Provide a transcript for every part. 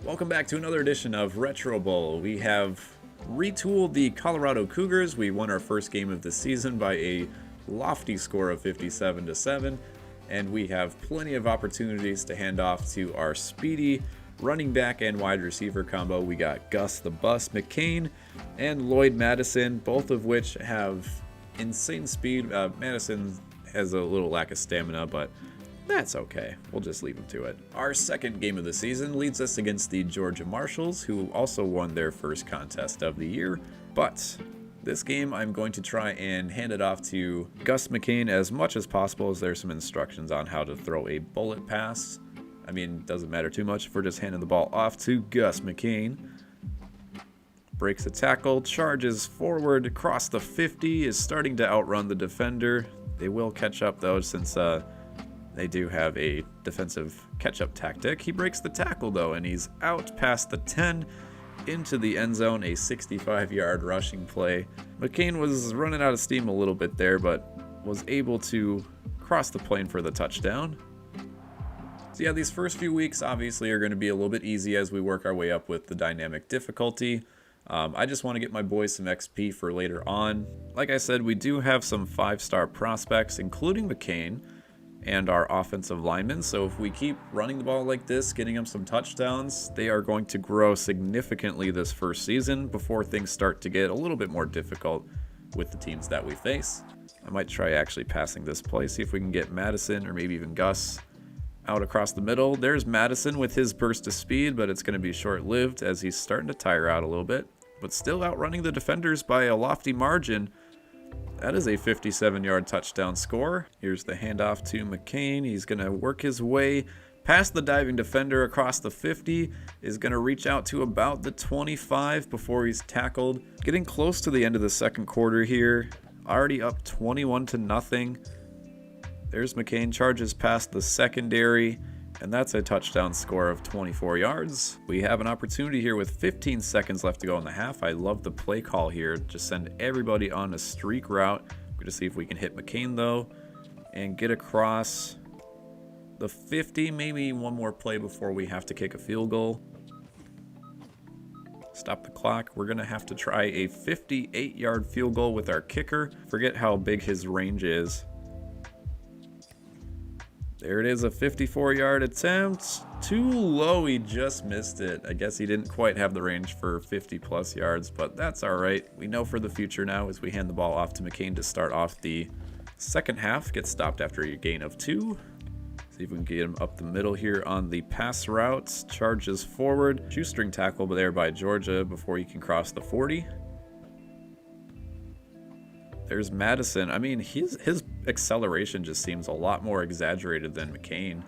Welcome back to another edition of Retro Bowl. We have retooled the Colorado Cougars. We won our first game of the season by a lofty score of 57-7, and we have plenty of opportunities to hand off to our speedy running back and wide receiver combo. We got Gus the Bus McCain and Lloyd Madison, both of which have insane speed. Madison has a little lack of stamina, but that's okay. We'll just leave him to it. Our second game of the season leads us against the Georgia Marshals, who also won their first contest of the year. But this game, I'm going to try and hand it off to Gus McCain as much as possible, as there's some instructions on how to throw a bullet pass. I mean, doesn't matter too much if we're just handing the ball off to Gus McCain. Breaks a tackle, charges forward across the 50, is starting to outrun the defender. They will catch up though, since they do have a defensive catch-up tactic. He breaks the tackle though, and he's out past the 10 into the end zone, a 65-yard rushing play. McCain was running out of steam a little bit there, but was able to cross the plane for the touchdown. So yeah, these first few weeks obviously are going to be a little bit easy as we work our way up with the dynamic difficulty. I just want to get my boys some XP for later on. Like I said, we do have some 5-star prospects, including McCain and our offensive linemen. So if we keep running the ball like this, getting them some touchdowns, they are going to grow significantly this first season before things start to get a little bit more difficult with the teams that we face. I might try actually passing this play, see if we can get Madison or maybe even Gus out across the middle. There's Madison with his burst of speed, but it's going to be short-lived as he's starting to tire out a little bit, but still outrunning the defenders by a lofty margin. That is a 57-yard touchdown score. Here's the handoff to McCain. He's going to work his way past the diving defender across the 50. Is going to reach out to about the 25 before he's tackled. Getting close to the end of the second quarter here. Already up 21-0. There's McCain, charges past the secondary, and that's a touchdown score of 24 yards. We have an opportunity here with 15 seconds left to go in the half. I love the play call here. Just send everybody on a streak route. We're going to see if we can hit McCain, though, and get across the 50. Maybe one more play before we have to kick a field goal. Stop the clock. We're going to have to try a 58-yard field goal with our kicker. Forget how big his range is. There it is, a 54-yard attempt. Too low, he just missed it. I guess he didn't quite have the range for 50-plus yards, but that's all right. We know for the future now as we hand the ball off to McCain to start off the second half. Gets stopped after a gain of 2. See if we can get him up the middle here on the pass routes. Charges forward. Shoestring tackle there by Georgia before he can cross the 40. There's Madison. I mean, his acceleration just seems a lot more exaggerated than McCain.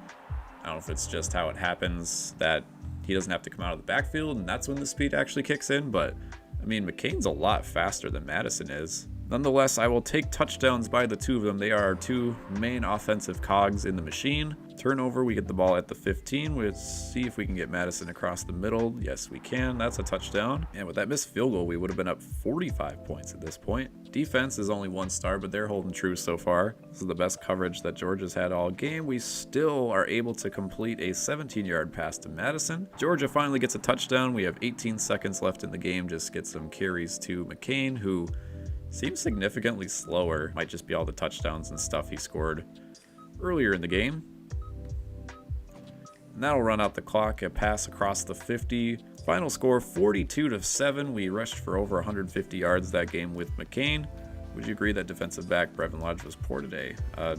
I don't know if it's just how it happens that he doesn't have to come out of the backfield and that's when the speed actually kicks in, but I mean, McCain's a lot faster than Madison is. Nonetheless, I will take touchdowns by the two of them. They are our two main offensive cogs in the machine. Turnover, we get the ball at the 15. We'll see if we can get Madison across the middle. Yes, we can. That's a touchdown. And with that missed field goal, we would have been up 45 points at this point. Defense is only 1 star, but they're holding true so far. This is the best coverage that Georgia's had all game. We still are able to complete a 17-yard pass to Madison. Georgia finally gets a touchdown. We have 18 seconds left in the game. Just get some carries to McCain, who seems significantly slower. Might just be all the touchdowns and stuff he scored earlier in the game. And that'll run out the clock. A pass across the 50. Final score 42-7. We rushed for over 150 yards that game with McCain. Would you agree that defensive back Brevin Lodge was poor today? No,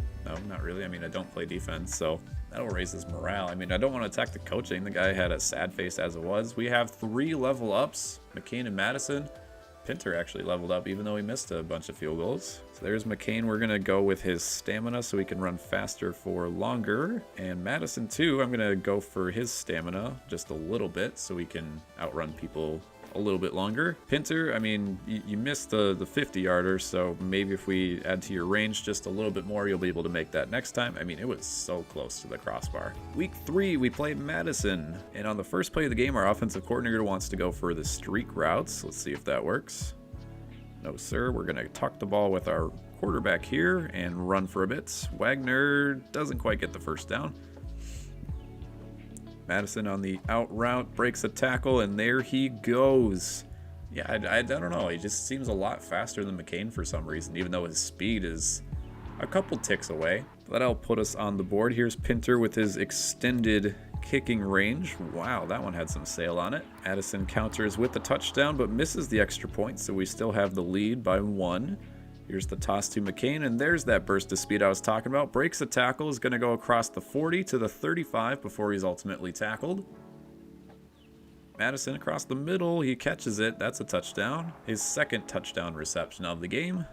not really. I mean, I don't play defense, so that'll raise his morale. I mean, I don't want to attack the coaching. The guy had a sad face as it was. We have 3 level ups, McCain and Madison. Pinter actually leveled up even though he missed a bunch of field goals. So there's McCain. We're going to go with his stamina so he can run faster for longer. And Madison too, I'm going to go for his stamina just a little bit so he can outrun people a little bit longer. Pinter, I mean, you missed the 50-yarder, so maybe if we add to your range just a little bit more, you'll be able to make that next time. I mean, it was so close to the crossbar. Week 3, we played Madison, and on the first play of the game, our offensive coordinator wants to go for the streak routes. Let's see if that works. No, sir. We're going to tuck the ball with our quarterback here and run for a bit. Wagner doesn't quite get the first down. Madison on the out route, breaks a tackle, and there he goes. Yeah, I don't know. He just seems a lot faster than McCain for some reason, even though his speed is a couple ticks away. That'll put us on the board. Here's Pinter with his extended kicking range. Wow, that one had some sail on it. Madison counters with the touchdown, but misses the extra point, so we still have the lead by 1. Here's the toss to McCain, and there's that burst of speed I was talking about. Breaks a tackle, is going to go across the 40 to the 35 before he's ultimately tackled. Madison across the middle, he catches it. That's a touchdown. His second touchdown reception of the game.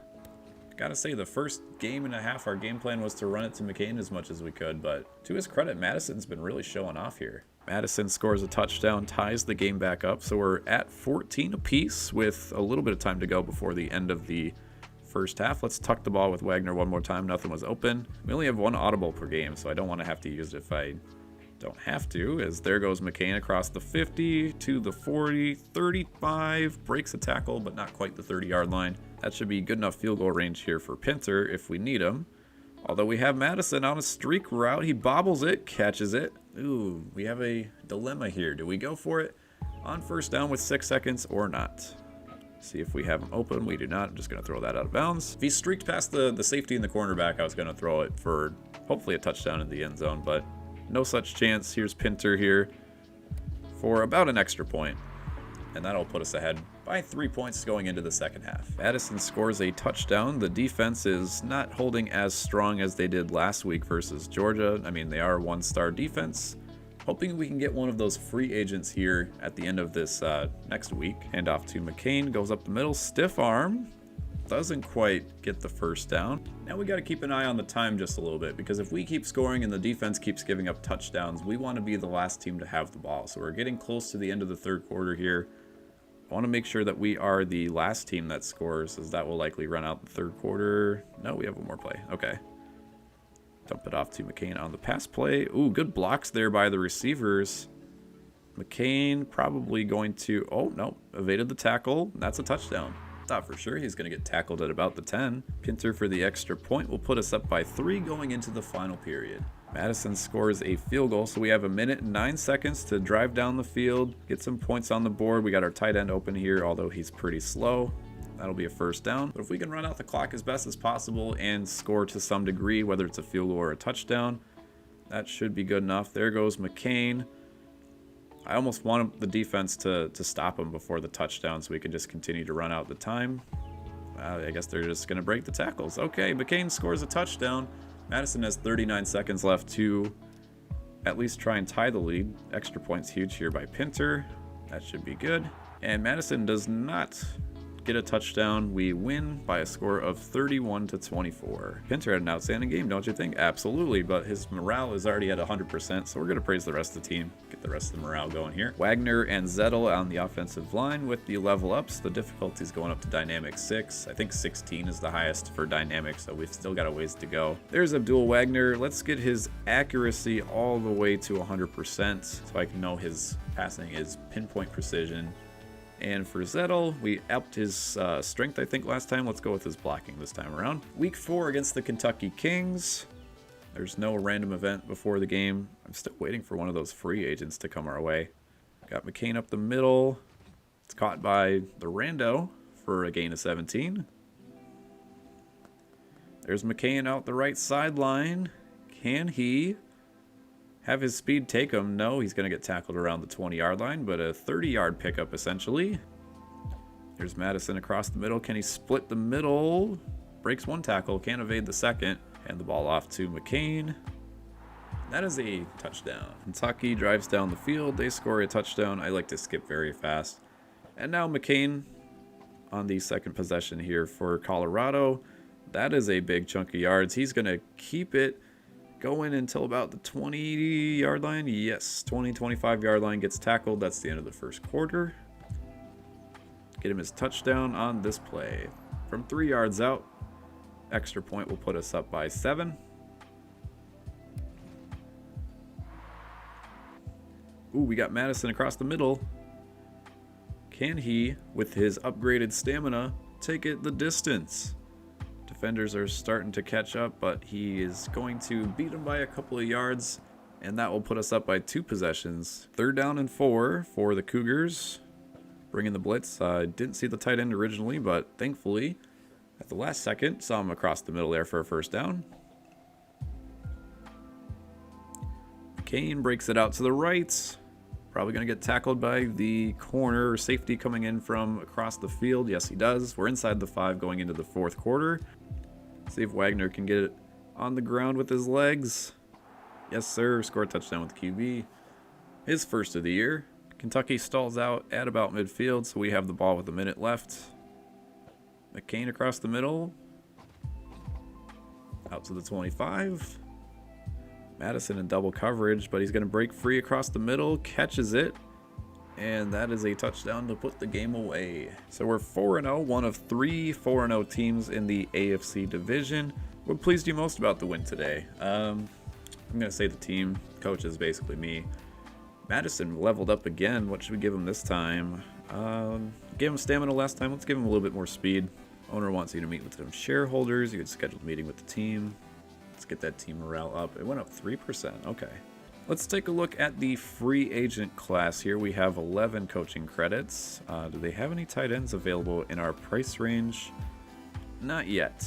Gotta say, the first game and a half, our game plan was to run it to McCain as much as we could, but to his credit, Madison's been really showing off here. Madison scores a touchdown, ties the game back up, so we're at 14 apiece with a little bit of time to go before the end of the first half. Let's tuck the ball with Wagner one more time. Nothing was open. We only have 1 audible per game, so I don't want to have to use it if I don't have to, as there goes McCain across the 50 to the 40, 35, breaks a tackle, but not quite the 30-yard line. That should be good enough field goal range here for Pinter if we need him. Although we have Madison on a streak route. He bobbles it, catches it. Ooh, we have a dilemma here. Do we go for it on first down with 6 seconds or not? See if we have him open. We do not. I'm just going to throw that out of bounds. If he streaked past the safety and the cornerback, I was going to throw it for hopefully a touchdown in the end zone, but no such chance. Here's Pinter here for about an extra point, and that'll put us ahead by 3 points going into the second half. Madison scores a touchdown. The defense is not holding as strong as they did last week versus Georgia. I mean, they are a 1-star defense. Hoping we can get one of those free agents here at the end of this next week. Hand off to McCain, goes up the middle, stiff arm. Doesn't quite get the first down. Now we got to keep an eye on the time just a little bit, because if we keep scoring and the defense keeps giving up touchdowns, we want to be the last team to have the ball. So we're getting close to the end of the third quarter here. I want to make sure that we are the last team that scores, as that will likely run out the third quarter. No, we have one more play. Okay. Dump it off to McCain on the pass play. Ooh, good blocks there by the receivers. McCain probably going to... Oh, no. Evaded the tackle. That's a touchdown. Thought for sure he's going to get tackled at about the 10. Pinter for the extra point will put us up by 3 going into the final period. Madison scores a field goal, so we have 1 minute and 9 seconds to drive down the field, get some points on the board. We got our tight end open here, although he's pretty slow. That'll be a first down. But if we can run out the clock as best as possible and score to some degree, whether it's a field goal or a touchdown, that should be good enough. There goes McCain. I almost want the defense to stop him before the touchdown so we can just continue to run out the time. I guess they're just going to break the tackles. Okay, McCain scores a touchdown. Madison has 39 seconds left to at least try and tie the lead. Extra points huge here by Pinter. That should be good. And Madison does not get a touchdown. We win by a score of 31-24. Pinter had an outstanding game, don't you think? Absolutely, but his morale is already at 100%, so we're going to praise the rest of the team. Get the rest of the morale going here. Wagner and Zettel on the offensive line with the level ups. The difficulty's going up to Dynamic 6. I think 16 is the highest for Dynamic, so we've still got a ways to go. There's Abdul Wagner. Let's get his accuracy all the way to 100% so I can know his passing is pinpoint precision. And for Zettel, we upped his strength, I think, last time. Let's go with his blocking this time around. Week 4 against the Kentucky Kings. There's no random event before the game. I'm still waiting for one of those free agents to come our way. Got McCain up the middle. It's caught by the rando for a gain of 17. There's McCain out the right sideline. Can he have his speed take him? No, he's going to get tackled around the 20-yard line, but a 30-yard pickup essentially. There's Madison across the middle. Can he split the middle? Breaks one tackle, can't evade the second. Hand the ball off to McCain. That is a touchdown. Kentucky drives down the field. They score a touchdown. I like to skip very fast. And now McCain on the second possession here for Colorado. That is a big chunk of yards. He's going to keep it going until about the 20-yard line. Yes, 25-yard line, gets tackled. That's the end of the first quarter. Get him his touchdown on this play. From 3 yards out, extra point will put us up by 7. Ooh, we got Madison across the middle. Can he, with his upgraded stamina, take it the distance? Defenders are starting to catch up, but he is going to beat him by a couple of yards. And that will put us up by 2 possessions. 3rd down and 4 for the Cougars. Bringing the blitz. Didn't see the tight end originally, but thankfully, at the last second, saw him across the middle there for a 1st down. Kane breaks it out to the right. Probably going to get tackled by the corner or safety coming in from across the field. Yes, he does. We're inside the 5 going into the 4th quarter. See if Wagner can get it on the ground with his legs. Yes, sir. Score a touchdown with QB. His 1st of the year. Kentucky stalls out at about midfield, so we have the ball with a minute left. McCain across the middle. Out to the 25. Madison in double coverage, but he's going to break free across the middle, catches it, and that is a touchdown to put the game away. So we're 4-0, one of 3 4-0 teams in the AFC division. What pleased you most about the win today? I'm going to say the team. Coach is basically me. Madison leveled up again. What should we give him this time? Gave him stamina last time. Let's give him a little bit more speed. Owner wants you to meet with some shareholders. You could schedule a meeting with the team. Let's get that team morale up. It went up 3%. Okay. Let's take a look at the free agent class here. We have 11 coaching credits. Do they have any tight ends available in our price range? Not yet.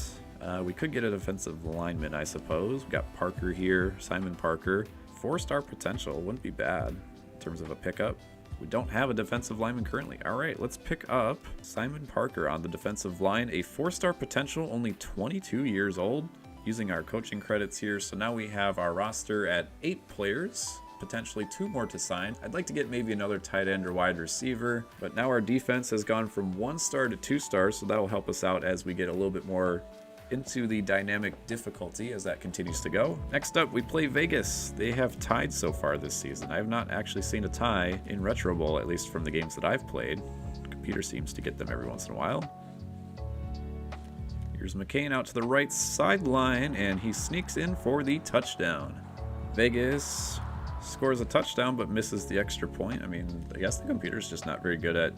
We could get a defensive lineman, I suppose. We got Parker here, Simon Parker. 4-star potential. Wouldn't be bad in terms of a pickup. We don't have a defensive lineman currently. All right, let's pick up Simon Parker on the defensive line. A 4-star potential, only 22 years old. Using our coaching credits here. So now we have our roster at 8 players, potentially 2 more to sign. I'd like to get maybe another tight end or wide receiver, but now our defense has gone from 1 star to 2 stars, so that'll help us out as we get a little bit more into the dynamic difficulty as that continues to go. Next up, we play Vegas. They have tied so far this season. I have not actually seen a tie in Retro Bowl, at least from the games that I've played. The computer seems to get them every once in a while. Here's McCain out to the right sideline, and he sneaks in for the touchdown. Vegas scores a touchdown, but misses the extra point. I mean, I guess the computer's just not very good at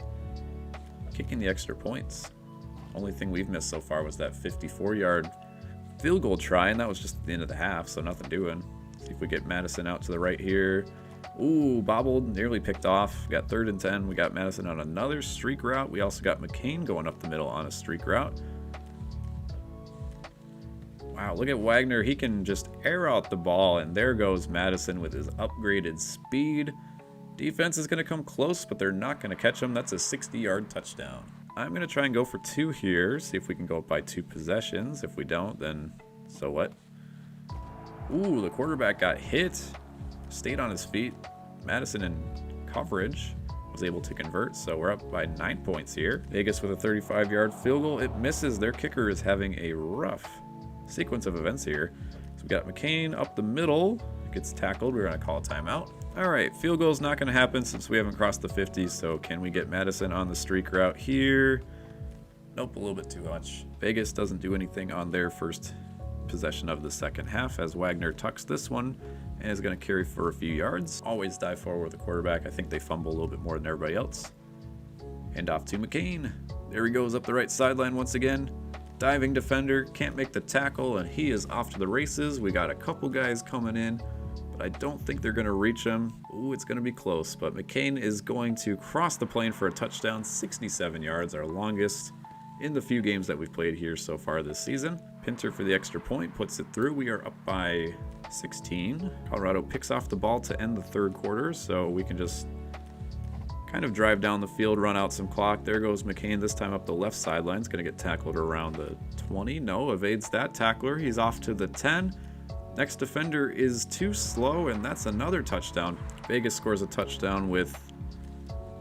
kicking the extra points. Only thing we've missed so far was that 54-yard field goal try, and that was just at the end of the half, so nothing doing. See if we get Madison out to the right here. Ooh, bobbled, nearly picked off. We got 3rd and 10. We got Madison on another streak route. We also got McCain going up the middle on a streak route. Wow, look at Wagner. He can just air out the ball, and there goes Madison with his upgraded speed. Defense is going to come close, but they're not going to catch him. That's a 60-yard touchdown. I'm going to try and go for 2 here, see if we can go up by 2 possessions. If we don't, then so what? Ooh, the quarterback got hit, stayed on his feet. Madison in coverage was able to convert, so we're up by 9 points here. Vegas with a 35-yard field goal. It misses. Their kicker is having a rough sequence of events here. So we got McCain up the middle, gets tackled. We're going to call a timeout. All right, field goal's not going to happen since we haven't crossed the 50, so can we get Madison on the streak route here? Nope, a little bit too much. Vegas doesn't do anything on their first possession of the second half as Wagner tucks this one and is going to carry for a few yards. Always dive forward with the quarterback. I think they fumble a little bit more than everybody else. Hand off to McCain. There he goes up the right sideline once again. Diving defender, can't make the tackle, and he is off to the races. We got a couple guys coming in, but I don't think they're going to reach him. Ooh, it's going to be close, but McCain is going to cross the plane for a touchdown, 67 yards, our longest in the few games that we've played here so far this season. Pinter for the extra point, puts it through. We are up by 16. Colorado picks off the ball to end the 3rd quarter, so we can just kind of drive down the field, run out some clock. There goes McCain, this time up the left sideline. He's going to get tackled around the 20. No, evades that tackler. He's off to the 10. Next defender is too slow, and that's another touchdown. Vegas scores a touchdown with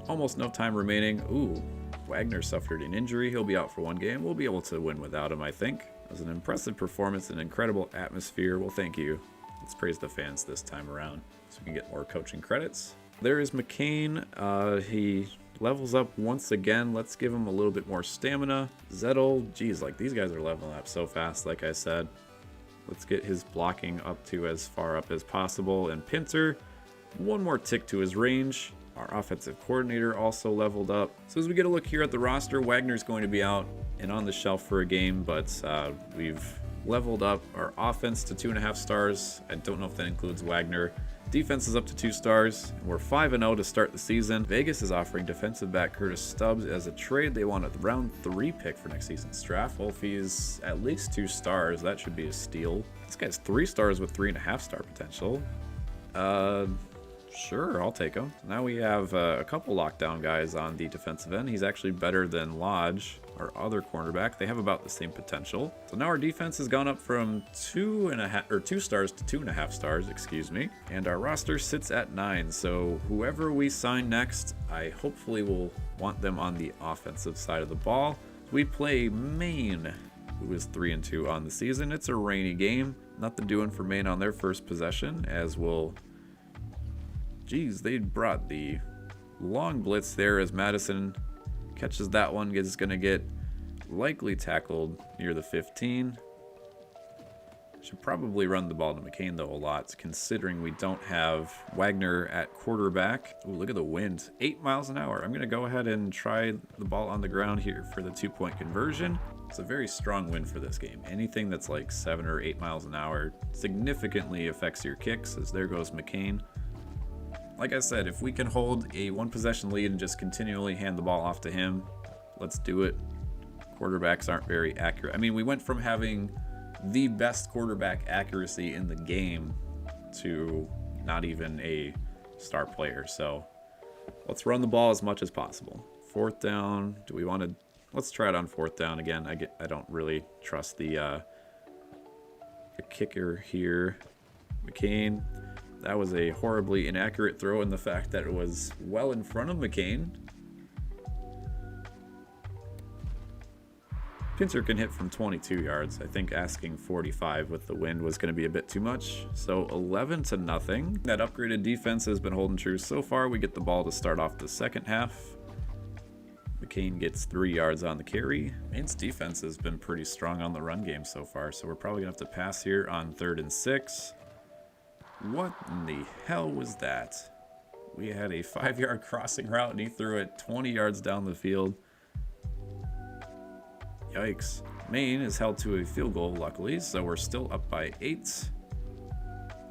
almost no time remaining. Ooh, Wagner suffered an injury. He'll be out for 1 game. We'll be able to win without him, I think. It was an impressive performance, an incredible atmosphere. Well, thank you. Let's praise the fans this time around so we can get more coaching credits. There is McCain. He levels up once again. Let's give him a little bit more stamina. Zettel, geez, like these guys are leveling up so fast, like I said. Let's get his blocking up to as far up as possible. And Pinter, 1 more tick to his range. Our offensive coordinator also leveled up. So as we get a look here at the roster, Wagner's going to be out and on the shelf for a game, but we've leveled up our offense to 2.5 stars. I don't know if that includes Wagner. Defense is up to 2 stars. We're 5-0 to start the season. Vegas is offering defensive back Curtis Stubbs as a trade. They want a round 3 pick for next season's draft. Well, if he's at least 2 stars, that should be a steal. This guy's 3 stars with 3.5 star potential. Sure, I'll take him. Now we have a couple lockdown guys on the defensive end. He's actually better than Lodge, our other cornerback. They have about the same potential. So now our defense has gone up from 2 stars to 2.5 stars, excuse me. And our roster sits at 9. So whoever we sign next, I hopefully will want them on the offensive side of the ball. We play Maine, who is 3-2 on the season. It's a rainy game. Nothing doing for Maine on their first possession, as will... Geez, they brought the long blitz there as Madison catches that one. Is going to get likely tackled near the 15. Should probably run the ball to McCain, though, a lot, considering we don't have Wagner at quarterback. Ooh, look at the wind. 8 miles an hour. I'm going to go ahead and try the ball on the ground here for the 2-point conversion. It's a very strong wind for this game. Anything that's like 7 or 8 miles an hour significantly affects your kicks, as there goes McCain. Like I said, if we can hold a 1-possession lead and just continually hand the ball off to him, let's do it. Quarterbacks aren't very accurate. I mean, we went from having the best quarterback accuracy in the game to not even a star player. So let's run the ball as much as possible. 4th down. Do we want to... Let's try it on 4th down again. I don't really trust the kicker here. McCain. That was a horribly inaccurate throw in the fact that it was well in front of McCain. Pinter can hit from 22 yards. I think asking 45 with the wind was going to be a bit too much. So 11-0. That upgraded defense has been holding true so far. We get the ball to start off the second half. McCain gets 3 yards on the carry. Maine's defense has been pretty strong on the run game so far, so we're probably going to have to pass here on 3rd and 6. What in the hell was that? We had a 5-yard crossing route and he threw it 20 yards down the field. Yikes. Maine is held to a field goal, luckily, so we're still up by 8.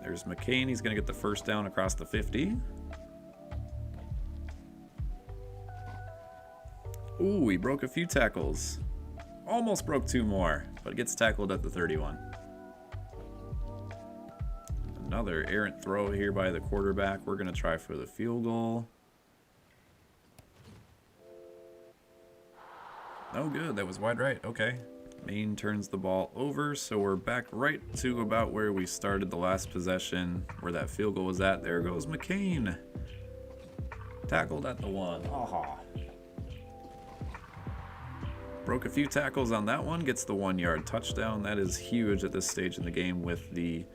There's McCain. He's going to get the first down across the 50. Ooh, he broke a few tackles. Almost broke 2 more, but gets tackled at the 31. Another errant throw here by the quarterback. We're going to try for the field goal. No good. That was wide right. Okay. Maine turns the ball over, so we're back right to about where we started the last possession, where that field goal was at. There goes McCain. Tackled at the 1. Aha. Broke a few tackles on that one. Gets the 1-yard touchdown. That is huge at this stage in the game with the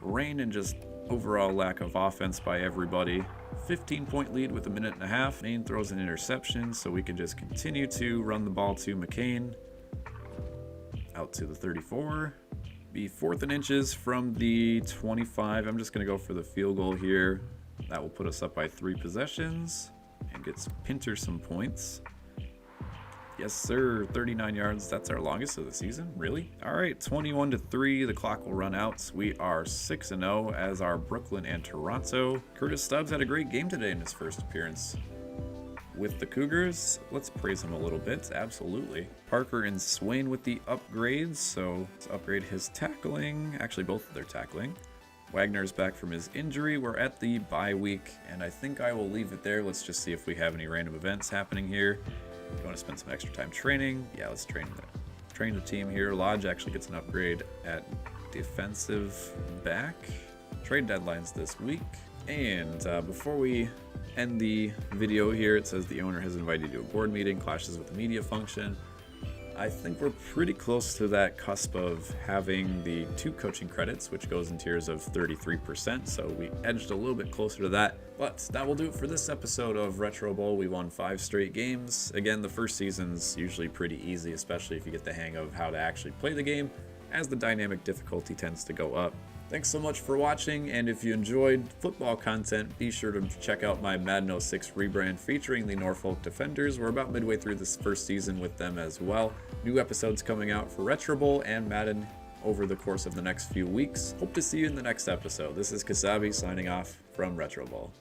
rain and just overall lack of offense by everybody. 15-point lead with 1.5 minutes. Maine throws an interception, so we can just continue to run the ball to McCain. Out to the 34. Be 4th and inches from the 25. I'm just going to go for the field goal here. That will put us up by 3 possessions and gets Pinter some points. Yes, sir. 39 yards. That's our longest of the season. Really? All right. 21-3. The clock will run out. We are 6-0 as are Brooklyn and Toronto. Curtis Stubbs had a great game today in his first appearance with the Cougars. Let's praise him a little bit. Absolutely. Parker and Swain with the upgrades. So let's upgrade his tackling. Actually, both of their tackling. Wagner's back from his injury. We're at the bye week, and I think I will leave it there. Let's just see if we have any random events happening here. You want to spend some extra time training? Yeah, let's train the team here. Lodge actually gets an upgrade at defensive back. Trade deadlines this week. And before we end the video here, it says the owner has invited you to a board meeting, clashes with the media function. I think we're pretty close to that cusp of having the 2 coaching credits, which goes in tiers of 33%, so we edged a little bit closer to that. But that will do it for this episode of Retro Bowl. We won 5 straight games. Again, the first season's usually pretty easy, especially if you get the hang of how to actually play the game, as the dynamic difficulty tends to go up. Thanks so much for watching, and if you enjoyed football content, be sure to check out my Madden 06 rebrand featuring the Norfolk Defenders. We're about midway through this first season with them as well. New episodes coming out for Retro Bowl and Madden over the course of the next few weeks. Hope to see you in the next episode. This is Kasabe signing off from Retro Bowl.